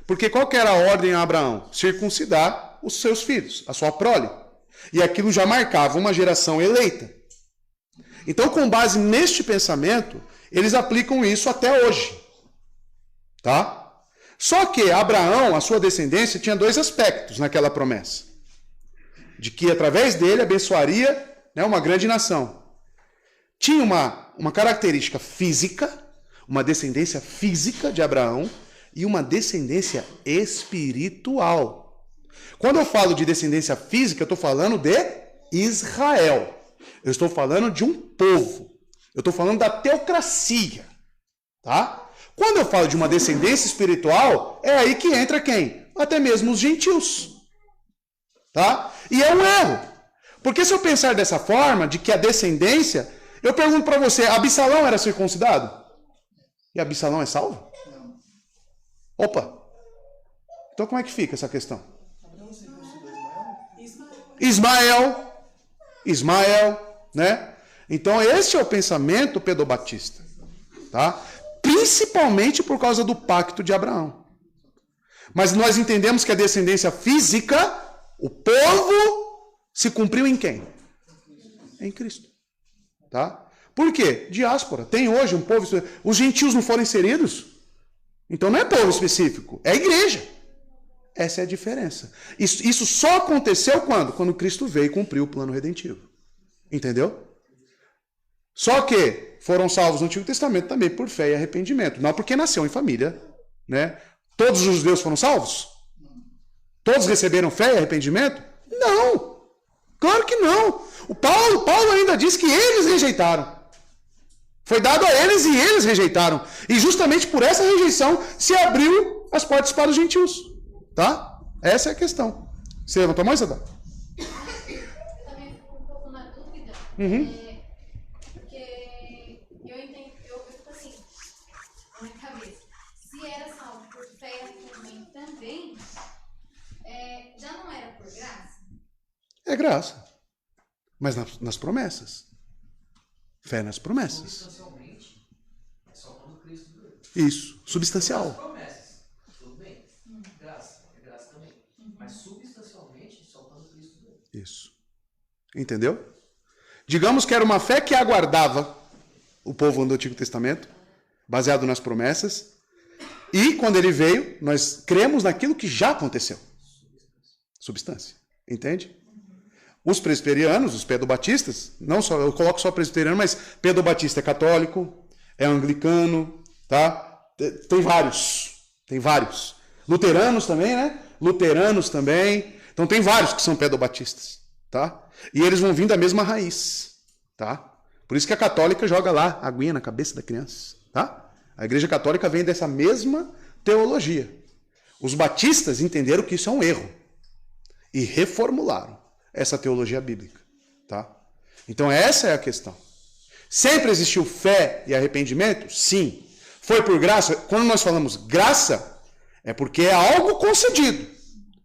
Porque qual que era a ordem a Abraão? Circuncidar os seus filhos, a sua prole. E aquilo já marcava uma geração eleita. Então, com base neste pensamento, eles aplicam isso até hoje. Tá? Só que Abraão, a sua descendência, tinha 2 aspectos naquela promessa. De que através dele abençoaria, né, uma grande nação. Tinha uma característica física, uma descendência física de Abraão e uma descendência espiritual. Quando eu falo de descendência física, eu estou falando de Israel. Eu estou falando de um povo. Eu estou falando da teocracia. Tá? Quando eu falo de uma descendência espiritual, é aí que entra quem? Até mesmo os gentios. Tá? E é um erro. Porque se eu pensar dessa forma, de que a descendência... Eu pergunto para você, Absalão era circuncidado? E Absalão é salvo? Não. Opa! Então como é que fica essa questão? Abraão circuncidou Ismael? Ismael, né? Então esse é o pensamento pedobatista, tá? Principalmente por causa do pacto de Abraão. Mas nós entendemos que a descendência física, o povo, se cumpriu em quem? Em Cristo. Tá? Por quê? Diáspora. Tem hoje um povo... Os gentios não foram inseridos? Então não é povo específico, é igreja. Essa é a diferença. Isso só aconteceu quando? Quando Cristo veio e cumpriu o plano redentivo. Entendeu? Só que foram salvos no Antigo Testamento também por fé e arrependimento. Não porque nasceu em família. Né? Todos os judeus foram salvos? Todos receberam fé e arrependimento? Não. Claro que não. O Paulo ainda diz que eles rejeitaram. Foi dado a eles e eles rejeitaram. E justamente por essa rejeição se abriu as portas para os gentios. Tá? Essa é a questão. Você levantou a mão, Sadá? Também fico um pouco na dúvida. Porque eu entendo, eu fico assim, na minha cabeça. Se era salvo por fé e arrependimento também, já não era por graça? É graça. Mas nas promessas. Fé nas promessas. Substancialmente, é só quando Cristo veio. Isso. Substancial. As promessas, tudo bem. Graça, é graça também. Mas substancialmente, só quando Cristo veio. Isso. Entendeu? Digamos que era uma fé que aguardava o povo do Antigo Testamento, baseado nas promessas. E quando ele veio, nós cremos naquilo que já aconteceu. Substância. Entende? Os presbiterianos, os pedobatistas, não só, eu coloco só presbiteriano, mas pedobatista é católico, é anglicano, tá? Tem vários. Tem vários. Luteranos também, né? Luteranos também. Então tem vários que são pedobatistas, tá? E eles vão vir da mesma raiz, tá? Por isso que a católica joga lá a aguinha na cabeça da criança, tá? A igreja católica vem dessa mesma teologia. Os batistas entenderam que isso é um erro e reformularam essa teologia bíblica, tá? Então essa é a questão. Sempre existiu fé e arrependimento? Sim. Foi por graça? Quando nós falamos graça, é porque é algo concedido.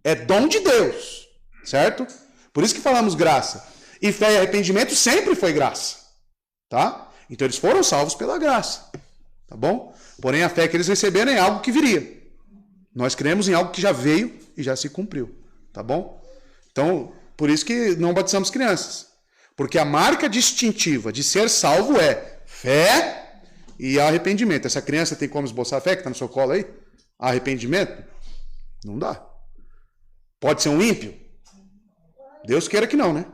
É dom de Deus, certo? Por isso que falamos graça. E fé e arrependimento sempre foi graça, tá? Então eles foram salvos pela graça, tá bom? Porém a fé que eles receberam é algo que viria. Nós cremos em algo que já veio e já se cumpriu, tá bom? Então, por isso que não batizamos crianças. Porque a marca distintiva de ser salvo é fé e arrependimento. Essa criança tem como esboçar a fé que está no seu colo aí? Arrependimento? Não dá. Pode ser um ímpio? Deus queira que não, né?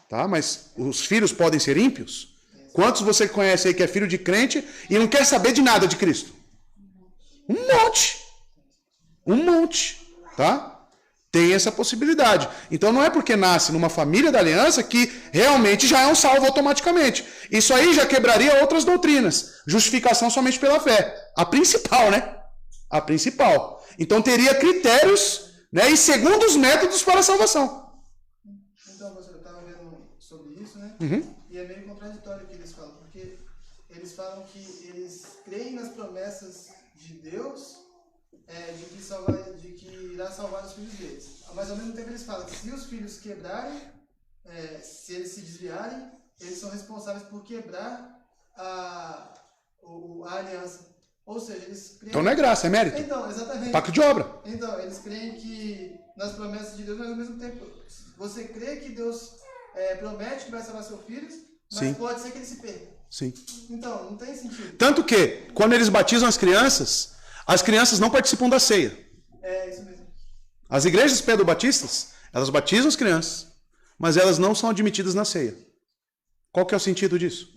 Tá? Mas os filhos podem ser ímpios? Quantos você conhece aí que é filho de crente e não quer saber de nada de Cristo? Um monte. Um monte. Tá? Tem essa possibilidade. Então não é porque nasce numa família da aliança que realmente já é um salvo automaticamente. Isso aí já quebraria outras doutrinas. Justificação somente pela fé. A principal, né? A principal. Então teria critérios, né, e segundos métodos para a salvação. Então, você estava vendo sobre isso, né? Uhum. E é meio contraditório o que eles falam, porque eles falam que eles creem nas promessas de Deus, de que irá salvar os filhos deles. Mas ao mesmo tempo eles falam que se os filhos quebrarem, se eles se desviarem, eles são responsáveis por quebrar a aliança. Ou seja, eles creem... Então não é graça, é mérito. Então, exatamente. Pacto de obra. Então, eles creem que nas promessas de Deus, mas ao mesmo tempo, você crê que Deus promete que vai salvar seus filhos, mas Sim. pode ser que ele se perca. Sim. Então, não tem sentido. Tanto que, quando eles batizam as crianças não participam da ceia. É isso mesmo. As igrejas pedobatistas, elas batizam as crianças, mas elas não são admitidas na ceia. Qual que é o sentido disso?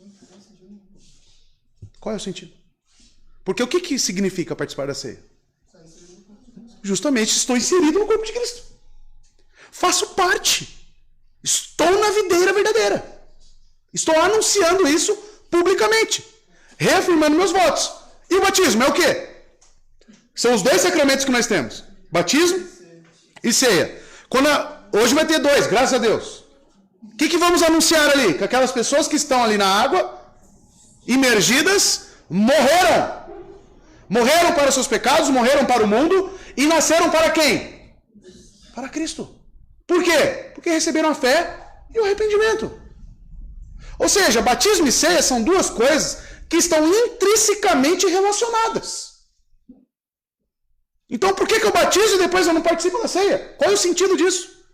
Qual é o sentido? Porque o que significa participar da ceia? Justamente estou inserido no corpo de Cristo. Faço parte. Estou na videira verdadeira. Estou anunciando isso publicamente. Reafirmando meus votos. E o batismo é o quê? São os dois sacramentos que nós temos. Batismo e ceia. Hoje vai ter dois, graças a Deus. O que vamos anunciar ali? Que aquelas pessoas que estão ali na água, imergidas, morreram. Morreram para os seus pecados, morreram para o mundo e nasceram para quem? Para Cristo. Por quê? Porque receberam a fé e o arrependimento. Ou seja, batismo e ceia são duas coisas que estão intrinsecamente relacionadas. Então por que eu batizo e depois eu não participo da ceia? Qual é o sentido disso?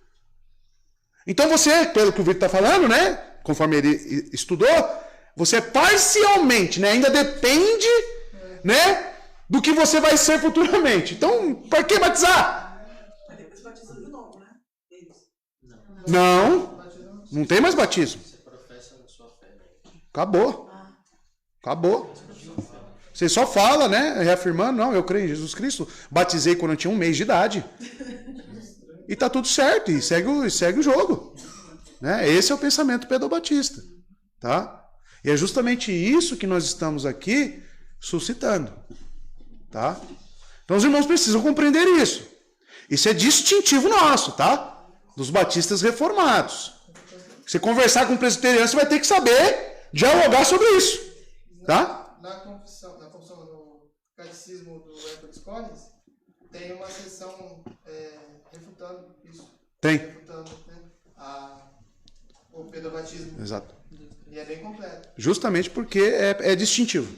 Então você, pelo que o Vitor está falando, né? Conforme ele estudou, você parcialmente, né? Ainda depende, né? Do que você vai ser futuramente. Então, para que batizar? Mas depois batizam de novo, né? Eles. Não tem mais batismo. Você professa na sua fé. Acabou. Acabou. Você só fala, né? Reafirmando, não, eu creio em Jesus Cristo. Batizei quando eu tinha 1 mês de idade. E tá tudo certo. E segue o jogo. Né? Esse é o pensamento pedobatista. Tá? E é justamente isso que nós estamos aqui suscitando. Tá? Então os irmãos precisam compreender isso. Isso é distintivo nosso, tá? Dos batistas reformados. Você conversar com um presbiteriano, você vai ter que saber dialogar sobre isso. Tá? Na confissão, no catecismo do Hércules Collins, tem uma seção refutando isso. Tem. Refutando, né, o pedobatismo. Exato. E é bem completo. Justamente porque é distintivo.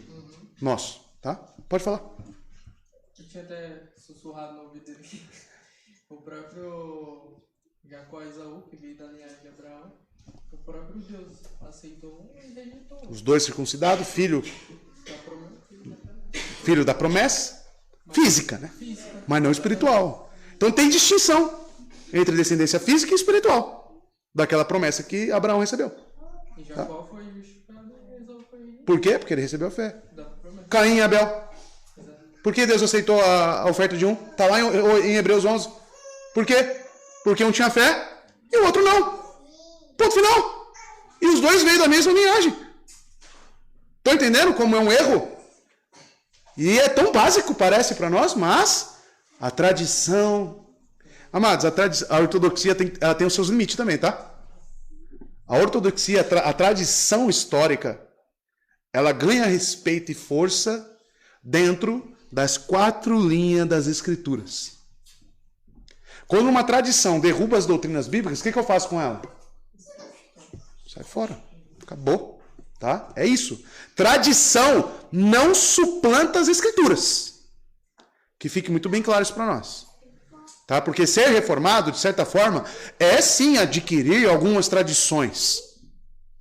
Nosso. Tá? Pode falar. Eu tinha até sussurrado no ouvido dele. O próprio Jacó e Esaú, que veio da linhagem de Abraão, o próprio Deus aceitou um e rejeitou um. Os dois circuncidados, filho Da promessa. da promessa física, né? Mas não espiritual. Então tem distinção entre descendência física e espiritual daquela promessa que Abraão recebeu. E Jacó foi justificado e Esaú foi rejeitado Por quê? Porque ele recebeu a fé. da promessa. Caim e Abel. Por que Deus aceitou a oferta de um? Está lá em Hebreus 11. Por quê? Porque um tinha fé e o outro não. Ponto final. E os dois veio da mesma linhagem. Estão entendendo como é um erro? E é tão básico, parece para nós, mas a tradição... Amados, a ortodoxia ela tem os seus limites também, tá? A ortodoxia, a tradição histórica, ela ganha respeito e força dentro das 4 linhas das Escrituras. Quando uma tradição derruba as doutrinas bíblicas, o que eu faço com ela? Sai fora. Acabou. Tá? É isso. Tradição não suplanta as Escrituras. Que fique muito bem claro isso para nós. Tá? Porque ser reformado, de certa forma, é sim adquirir algumas tradições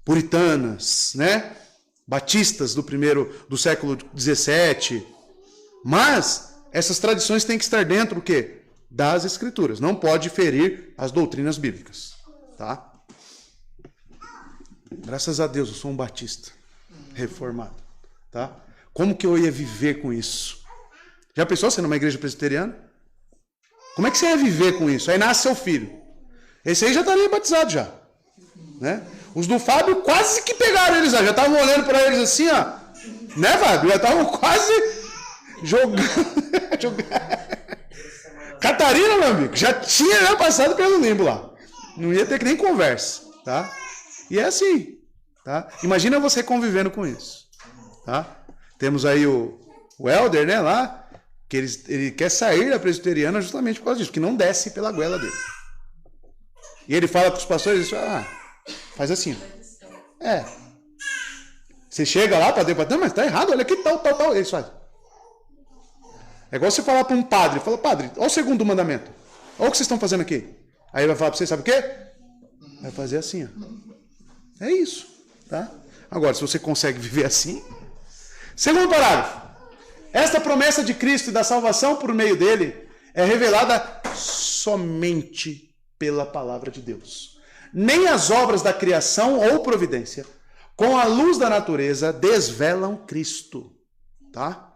puritanas, né? Batistas do século 17. Mas essas tradições têm que estar dentro do quê? Das Escrituras. Não pode ferir as doutrinas bíblicas. Tá? Graças a Deus, eu sou um batista reformado. Tá? Como que eu ia viver com isso? Já pensou você numa igreja presbiteriana? Como é que você ia viver com isso? Aí nasce seu filho. Esse aí já estaria batizado já. Né? Os do Fábio quase que pegaram eles. Já estavam olhando para eles assim, ó. Né, Fábio? Já estavam quase jogando. Catarina, meu amigo, já tinha passado pelo limbo lá. Não ia ter que nem conversa. Tá? E é assim. Tá? Imagina você convivendo com isso. Tá? Temos aí o Elder, né, lá. Que ele quer sair da presbiteriana justamente por causa disso, que não desce pela goela dele. E ele fala para os pastores, faz assim. Você chega lá para debater, mas está errado, olha aqui, tal. Eles fazem. É igual você falar para um padre, fala, padre, olha o segundo mandamento. Olha o que vocês estão fazendo aqui. Aí ele vai falar para você, sabe o quê? Vai fazer assim, ó. É isso. Tá? Agora, se você consegue viver assim... Segundo parágrafo. Esta promessa de Cristo e da salvação por meio dele é revelada somente pela palavra de Deus. Nem as obras da criação ou providência, com a luz da natureza, desvelam Cristo. Tá?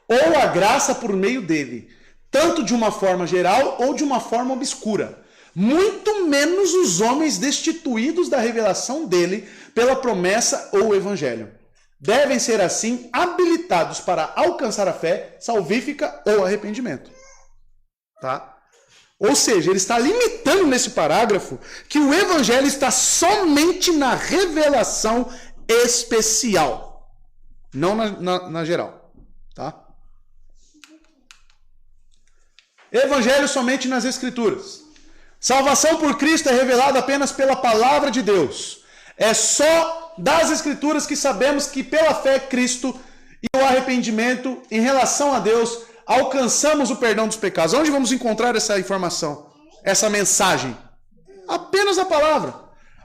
Ou a graça por meio dele, tanto de uma forma geral ou de uma forma obscura. Muito menos os homens destituídos da revelação dele pela promessa ou evangelho. Devem ser, assim, habilitados para alcançar a fé salvífica ou arrependimento. Tá? Ou seja, ele está limitando nesse parágrafo que o evangelho está somente na revelação especial. Não na geral. Tá? Evangelho somente nas Escrituras. Salvação por Cristo é revelada apenas pela palavra de Deus. É só das Escrituras que sabemos que pela fé Cristo e o arrependimento em relação a Deus alcançamos o perdão dos pecados. Onde vamos encontrar essa informação? Essa mensagem? Apenas a palavra.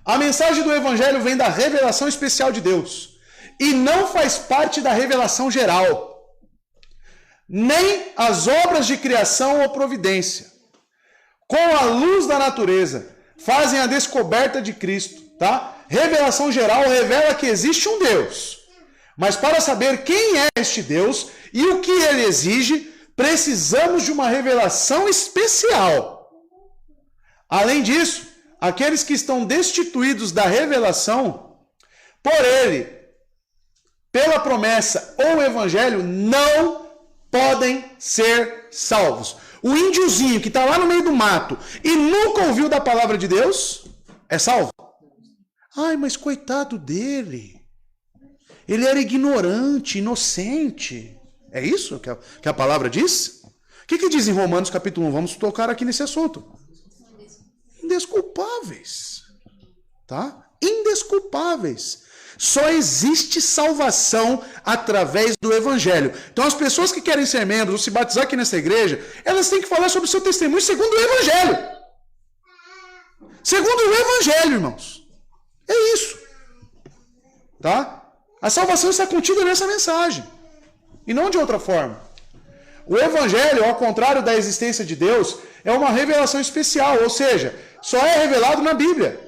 A mensagem do Evangelho vem da revelação especial de Deus e não faz parte da revelação geral. Nem as obras de criação ou providência, com a luz da natureza, fazem a descoberta de Cristo. Tá? Revelação geral revela que existe um Deus. Mas para saber quem é este Deus e o que ele exige, precisamos de uma revelação especial. Além disso, aqueles que estão destituídos da revelação por ele, pela promessa ou evangelho, não podem ser salvos. O índiozinho que está lá no meio do mato e nunca ouviu da palavra de Deus, é salvo? Ai, mas coitado dele. Ele era ignorante, inocente. É isso que a palavra diz? O que diz em Romanos capítulo 1? Vamos tocar aqui nesse assunto. Indesculpáveis. Tá? Indesculpáveis. Só existe salvação através do Evangelho. Então as pessoas que querem ser membros ou se batizar aqui nessa igreja, elas têm que falar sobre o seu testemunho segundo o Evangelho. segundo o Evangelho, irmãos. É isso. Tá? A salvação está contida nessa mensagem. E não de outra forma. O Evangelho, ao contrário da existência de Deus, é uma revelação especial. Ou seja, só é revelado na Bíblia.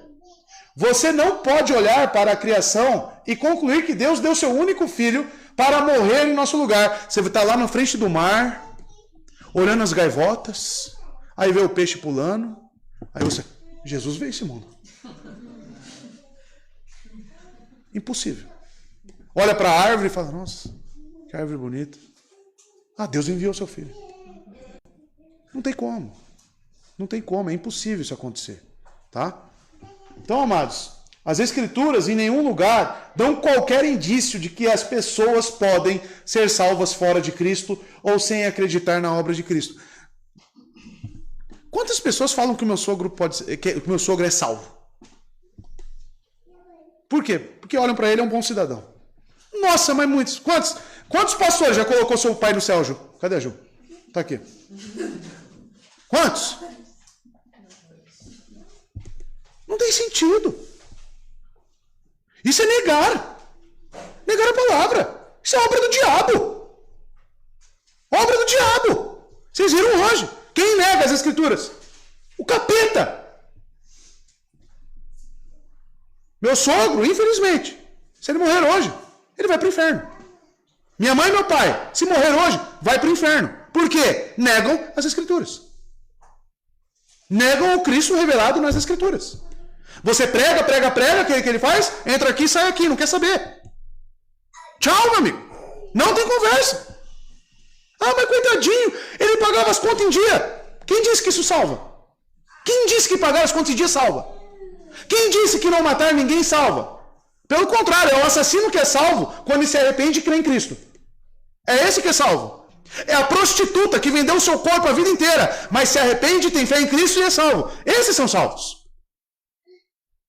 Você não pode olhar para a criação e concluir que Deus deu seu único filho para morrer em nosso lugar. Você está lá na frente do mar, olhando as gaivotas, aí vê o peixe pulando, aí você, Jesus veio esse mundo. Impossível. Olha para a árvore e fala, nossa, que árvore bonita. Ah, Deus enviou seu filho. Não tem como. Não tem como, é impossível isso acontecer. Tá? Então, amados, as Escrituras em nenhum lugar dão qualquer indício de que as pessoas podem ser salvas fora de Cristo ou sem acreditar na obra de Cristo. Quantas pessoas falam que o meu sogro que o meu sogro é salvo? Por quê? Porque olham para ele, é um bom cidadão. Nossa, mas muitos. Quantos pastores já colocou seu pai no céu, Ju? Cadê a Ju? Tá aqui. Quantos? Não tem sentido. Isso é negar. Negar a palavra. Isso é obra do diabo. Obra do diabo. Vocês viram hoje. Quem nega as Escrituras? O capeta. Meu sogro, infelizmente, se ele morrer hoje, ele vai para o inferno. Minha mãe e meu pai, se morrer hoje, vai para o inferno. Por quê? Negam as Escrituras. Negam o Cristo revelado nas Escrituras. Você prega, o que ele faz? Entra aqui e sai aqui, não quer saber. Tchau, meu amigo. Não tem conversa. Ah, mas coitadinho, ele pagava as contas em dia. Quem disse que isso salva? Quem disse que pagar as contas em dia salva? Quem disse que não matar ninguém salva? Pelo contrário, é o assassino que é salvo quando ele se arrepende e crê em Cristo. É esse que é salvo. É a prostituta que vendeu o seu corpo a vida inteira, mas se arrepende, tem fé em Cristo e é salvo. Esses são salvos.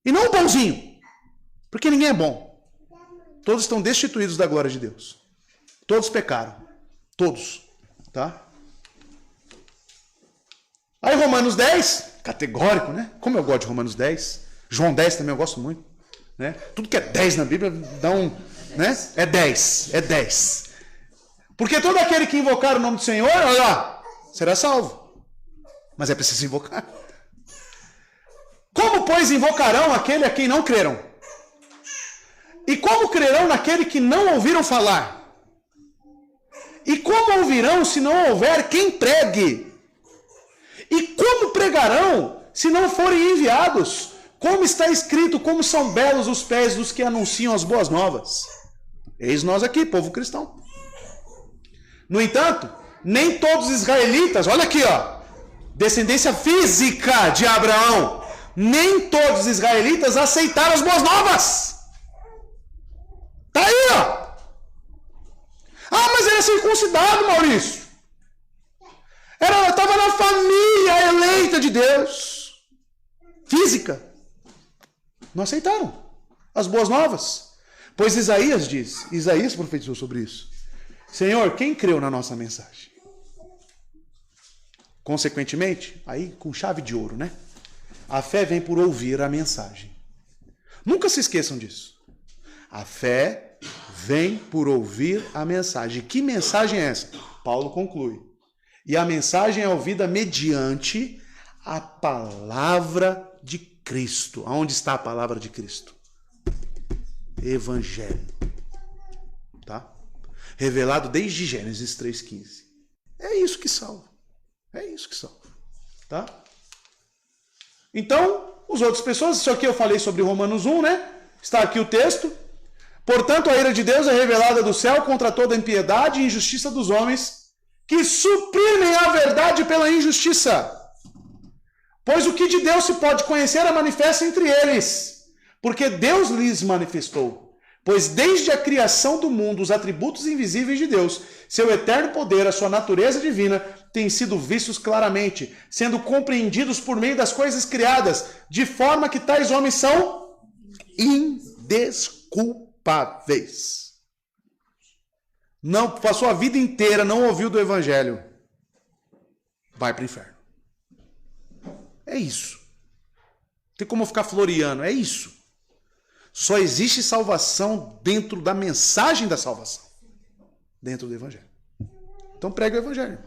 E não o bonzinho. Porque ninguém é bom. Todos estão destituídos da glória de Deus. Todos pecaram. Todos. Tá? Aí Romanos 10, categórico, né? Como eu gosto de Romanos 10. João 10 também eu gosto muito. Né? Tudo que é 10 na Bíblia dá um... Né? É 10. É 10. Porque todo aquele que invocar o nome do Senhor, olha lá, será salvo. Mas é preciso invocar. Como, pois, invocarão aquele a quem não creram? E como crerão naquele que não ouviram falar? E como ouvirão se não houver quem pregue? E como pregarão se não forem enviados? Como está escrito, como são belos os pés dos que anunciam as boas novas. Eis nós aqui, povo cristão. No entanto, nem todos os israelitas, olha aqui, ó, descendência física de Abraão, nem todos os israelitas aceitaram as boas novas. Tá aí, ó. Ah, mas ele é circuncidado, Maurício. Estava na família eleita de Deus. Física. Não aceitaram as boas novas. Pois Isaías diz, Isaías profetizou sobre isso. Senhor, quem creu na nossa mensagem? Consequentemente, aí com chave de ouro, né? A fé vem por ouvir a mensagem. Nunca se esqueçam disso. A fé vem por ouvir a mensagem. Que mensagem é essa? Paulo conclui. E a mensagem é ouvida mediante a palavra de Cristo. Aonde está a palavra de Cristo? Evangelho. Tá? Revelado desde Gênesis 3,15. É isso que salva. É isso que salva. Tá? Então, as outras pessoas, isso aqui eu falei sobre Romanos 1, né? Está aqui o texto. Portanto, a ira de Deus é revelada do céu contra toda a impiedade e injustiça dos homens, que suprimem a verdade pela injustiça. Pois o que de Deus se pode conhecer é manifesto entre eles, porque Deus lhes manifestou. Pois desde a criação do mundo, os atributos invisíveis de Deus, seu eterno poder, a sua natureza divina, têm sido vistos claramente, sendo compreendidos por meio das coisas criadas, de forma que tais homens são indesculpáveis. Não passou a vida inteira, não ouviu do Evangelho, vai para o inferno. É isso. Tem como ficar floreando, é isso. Só existe salvação dentro da mensagem da salvação. Dentro do Evangelho. Então prega o Evangelho.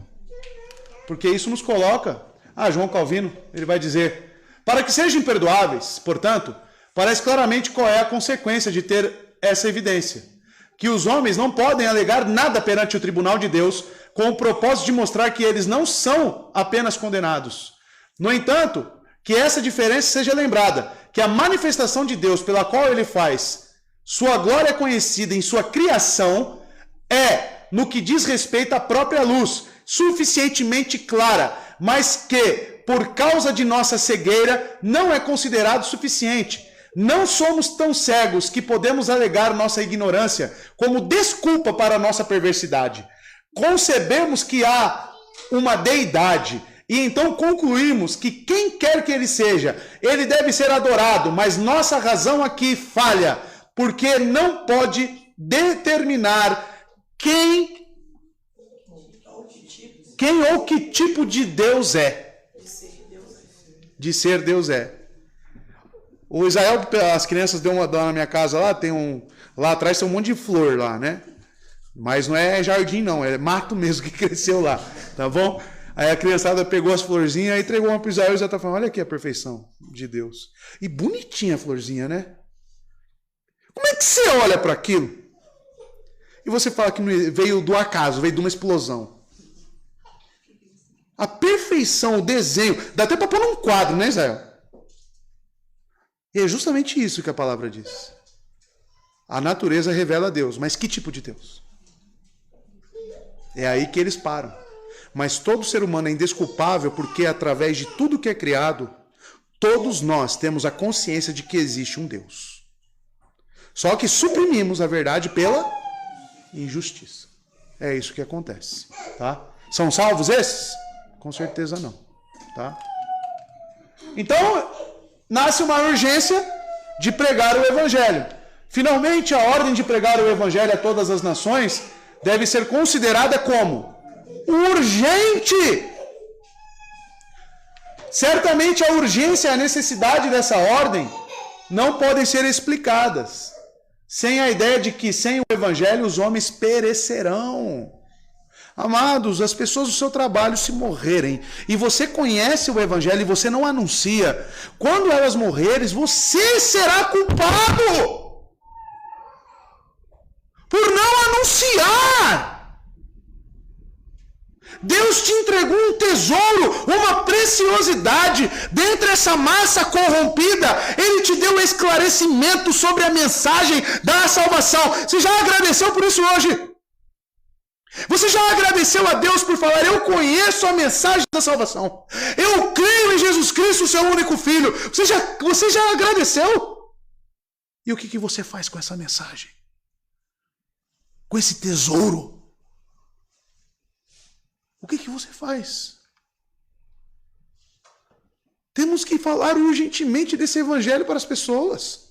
Porque isso nos coloca... João Calvino, ele vai dizer... Para que sejam imperdoáveis, portanto, parece claramente qual é a consequência de ter essa evidência. Que os homens não podem alegar nada perante o tribunal de Deus com o propósito de mostrar que eles não são apenas condenados. No entanto, que essa diferença seja lembrada, que a manifestação de Deus pela qual ele faz sua glória conhecida em sua criação é, no que diz respeito à própria luz, suficientemente clara, mas que, por causa de nossa cegueira, não é considerado suficiente. Não somos tão cegos que podemos alegar nossa ignorância como desculpa para a nossa perversidade. Concebemos que há uma deidade e então concluímos que quem quer que ele seja, ele deve ser adorado, mas nossa razão aqui falha, porque não pode determinar quem ou que tipo de Deus é. De ser Deus é. O Israel, as crianças deu uma dó na minha casa lá, lá atrás tem um monte de flor lá, né? Mas não é jardim não, é mato mesmo que cresceu lá, tá bom? Aí a criançada pegou as florzinhas e entregou uma para Israel e já tá falando, olha aqui a perfeição de Deus. E bonitinha a florzinha, né? Como é que você olha para aquilo? E você fala que veio do acaso, veio de uma explosão. A perfeição, o desenho, dá até para pôr num quadro, né, Israel? E é justamente isso que a palavra diz. A natureza revela a Deus, mas que tipo de Deus? É aí que eles param. Mas todo ser humano é indesculpável porque através de tudo que é criado, todos nós temos a consciência de que existe um Deus. Só que suprimimos a verdade pela injustiça. É isso que acontece, tá? São salvos esses? Com certeza não, tá? Então, nasce uma urgência de pregar o Evangelho. Finalmente, a ordem de pregar o Evangelho a todas as nações deve ser considerada como urgente. Certamente a urgência e a necessidade dessa ordem não podem ser explicadas sem a ideia de que sem o Evangelho os homens perecerão. Amados, as pessoas do seu trabalho se morrerem e você conhece o Evangelho e você não anuncia, quando elas morrerem, você será culpado por não anunciar. Deus te entregou um tesouro, uma preciosidade. Dentre essa massa corrompida, Ele te deu esclarecimento sobre a mensagem da salvação. Você já agradeceu por isso hoje? Você já agradeceu a Deus por falar, eu conheço a mensagem da salvação. Eu creio em Jesus Cristo, seu único Filho. Você já agradeceu? E o que você faz com essa mensagem? Com esse tesouro? O que você faz? Temos que falar urgentemente desse evangelho para as pessoas.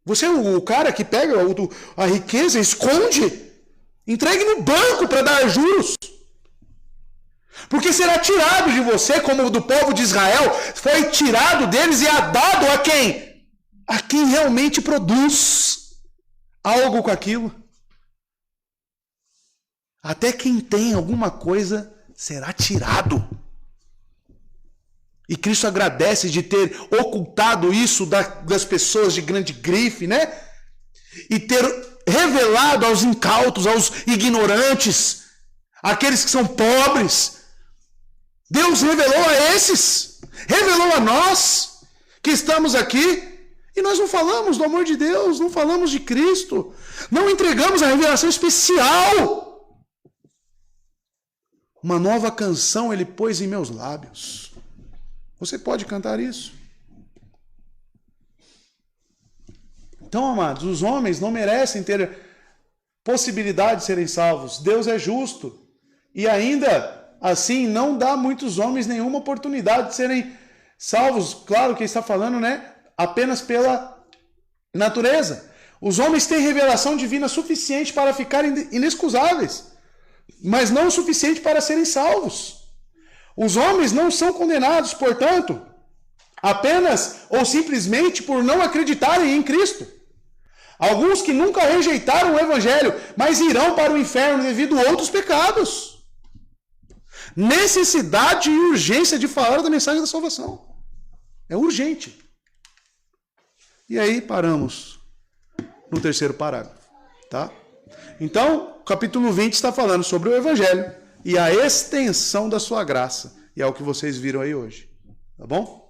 Você é o cara que pega a riqueza, esconde, entregue no banco para dar juros. Porque será tirado de você, como do povo de Israel, foi tirado deles e é dado a quem? A quem realmente produz algo com aquilo. Até quem tem alguma coisa será tirado. E Cristo agradece de ter ocultado isso das pessoas de grande grife, né? E ter revelado aos incautos, aos ignorantes, aqueles que são pobres. Deus revelou a esses, revelou a nós que estamos aqui. E nós não falamos do amor de Deus, não falamos de Cristo, não entregamos a revelação especial. Uma nova canção Ele pôs em meus lábios. Você pode cantar isso? Então, amados, os homens não merecem ter possibilidade de serem salvos. Deus é justo. E ainda assim não dá a muitos homens nenhuma oportunidade de serem salvos. Claro que está falando, né? Apenas pela natureza. Os homens têm revelação divina suficiente para ficarem inexcusáveis, mas não o suficiente para serem salvos. Os homens não são condenados, portanto, apenas ou simplesmente por não acreditarem em Cristo. Alguns que nunca rejeitaram o Evangelho, mas irão para o inferno devido a outros pecados. Necessidade e urgência de falar da mensagem da salvação. É urgente. E aí paramos no terceiro parágrafo. Tá? Então, o capítulo 20 está falando sobre o Evangelho e a extensão da sua graça. E é o que vocês viram aí hoje. Tá bom?